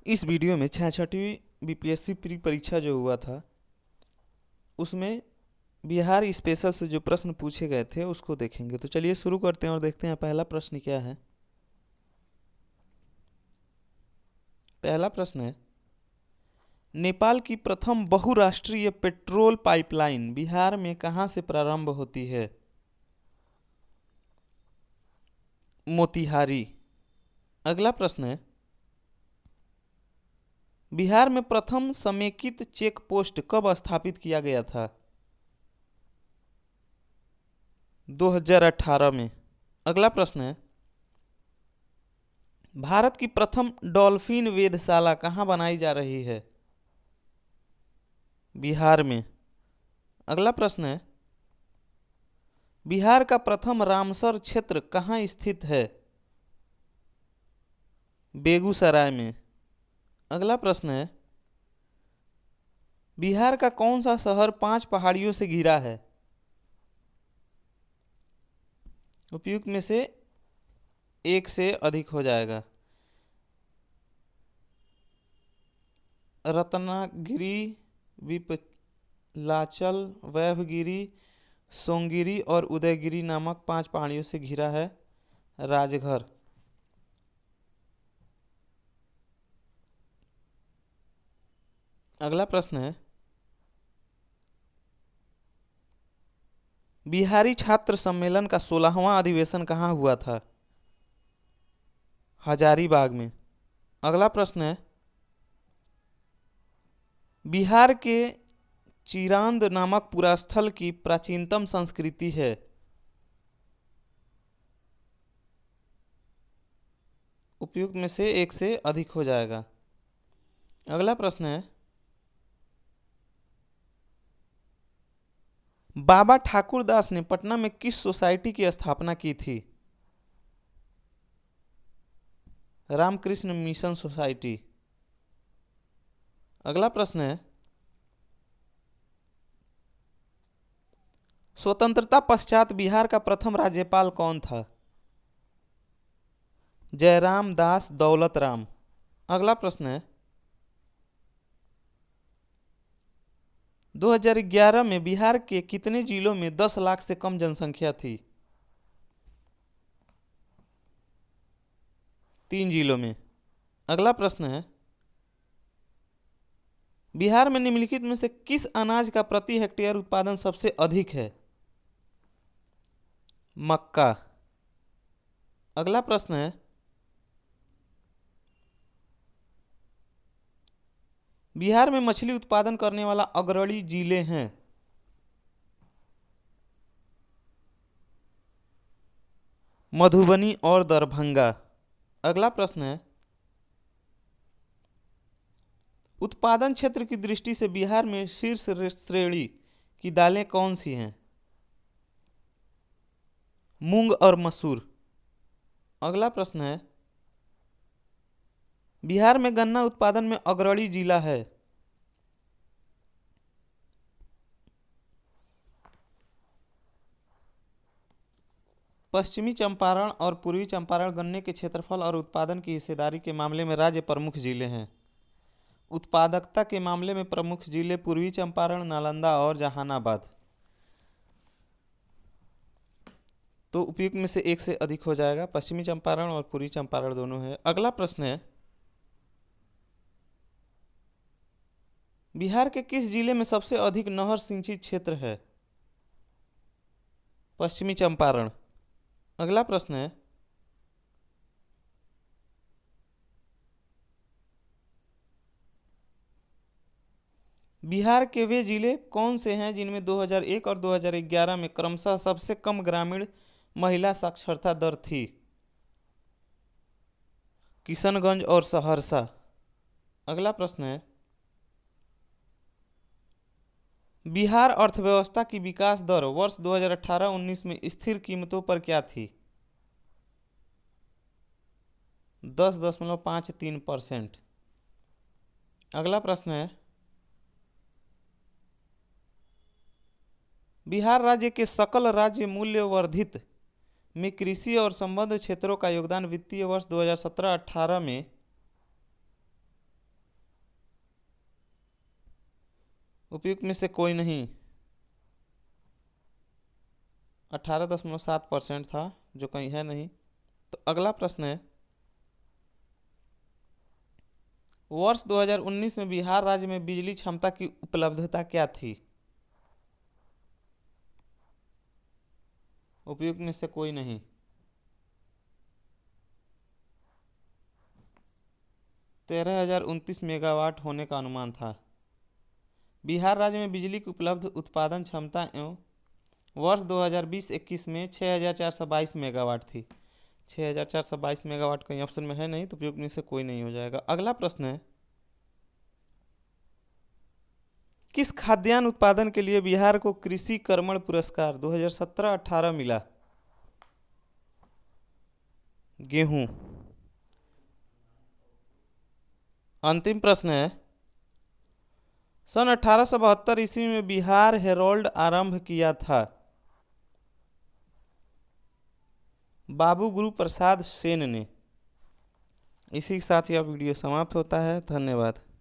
इस वीडियो में 66वीं BPSC pre परीक्षा जो हुआ था उसमें बिहार स्पेशल से जो प्रश्न पूछे गए थे उसको देखेंगे। तो चलिए शुरू करते हैं और देखते हैं पहला प्रश्न क्या है। पहला प्रश्न है, नेपाल की प्रथम बहुराष्ट्रीय पेट्रोल पाइपलाइन बिहार में कहाँ से प्रारंभ होती है? मोतिहारी। अगला प्रश्न है, बिहार में प्रथम समेकित चेक पोस्ट कब स्थापित किया गया था? 2018 में। अगला प्रश्न है, भारत की प्रथम डॉल्फिन वेधशाला कहाँ बनाई जा रही है? बिहार में। अगला प्रश्न है, बिहार का प्रथम रामसर क्षेत्र कहाँ स्थित है? बेगूसराय में। अगला प्रश्न है, बिहार का कौन सा शहर 5 पहाड़ियों से घिरा है? उपयुक्त में से एक से अधिक हो जाएगा। रत्नागिरी, विपलाचल, वैभगिरी, सोंगिरी और उदयगिरी नामक 5 पहाड़ियों से घिरा है राजघर। अगला प्रश्न है, बिहारी छात्र सम्मेलन का 16वां अधिवेशन कहाँ हुआ था? हजारीबाग में। अगला प्रश्न है, बिहार के चिरांद नामक पुरास्थल की प्राचीनतम संस्कृति है? उपयुक्त में से एक से अधिक हो जाएगा। अगला प्रश्न है, बाबा ठाकुर दास ने पटना में किस सोसाइटी की स्थापना की थी? Ramakrishna mission society. अगला प्रश्न है, स्वतंत्रता पश्चात बिहार का प्रथम राज्यपाल कौन था? जयराम दास दौलत राम। अगला प्रश्न है, 2011 में बिहार के कितने जिलों में 10 लाख से कम जनसंख्या थी? 3 जिलों में। अगला प्रश्न है, बिहार में निम्नलिखित में से किस अनाज का प्रति हेक्टेयर उत्पादन सबसे अधिक है? मक्का। अगला प्रश्न है, बिहार में मछली उत्पादन करने वाला अग्रणी जिले हैं? मधुबनी और दरभंगा। अगला प्रश्न है, उत्पादन क्षेत्र की दृष्टि से बिहार में शीर्ष श्रेणी की दालें कौन सी हैं? मूंग और मसूर। अगला प्रश्न है, बिहार में गन्ना उत्पादन में अग्रणी जिला है? पश्चिमी चंपारण और पूर्वी चंपारण गन्ने के क्षेत्रफल और उत्पादन की हिस्सेदारी के मामले में राज्य प्रमुख जिले हैं। उत्पादकता के मामले में प्रमुख जिले पूर्वी चंपारण, नालंदा और जहानाबाद। तो उपयुक्त में से एक से अधिक हो जाएगा। पश्चिमी चंपारण और पूर्वी चंपारण दोनों है। अगला प्रश्न है, बिहार के किस जिले में सबसे अधिक नहर सिंचित क्षेत्र है? पश्चिमी चंपारण। अगला प्रश्न है, बिहार के वे जिले कौन से हैं जिनमें 2001 और 2011 में क्रमशः सबसे कम ग्रामीण महिला साक्षरता दर थी? किशनगंज और सहरसा। अगला प्रश्न है, बिहार अर्थव्यवस्था की विकास दर वर्ष 2018-19 में स्थिर कीमतों पर क्या थी? 10.53%। अगला प्रश्न है, बिहार राज्य के सकल राज्य मूल्य वर्धित में कृषि और संबद्ध क्षेत्रों का योगदान वित्तीय वर्ष 2017-18 में उपयुक्त में से कोई नहीं। 18.7% था, जो कहीं है नहीं। तो अगला प्रश्न है, वर्ष 2019 में बिहार राज्य में बिजली क्षमता की उपलब्धता क्या थी? उपयुक्त में से कोई नहीं। 13,029 मेगावाट होने का अनुमान था। बिहार राज्य में बिजली की उपलब्ध उत्पादन क्षमता एवं वर्ष 2020-21 में 6,422 मेगावाट थी। 6,422 मेगावाट कहीं ऑप्शन में है नहीं, तो उपयुक्त में से कोई नहीं हो जाएगा। अगला प्रश्न है, किस खाद्यान्न उत्पादन के लिए बिहार को कृषि कर्मण पुरस्कार 2017-18 मिला? गेहूं। अंतिम प्रश्न है, सन 1872 ईस्वी में बिहार हेरोल्ड आरंभ किया था। बाबू गुरु प्रसाद सेन ने। इसी के साथ यह वीडियो समाप्त होता है। धन्यवाद।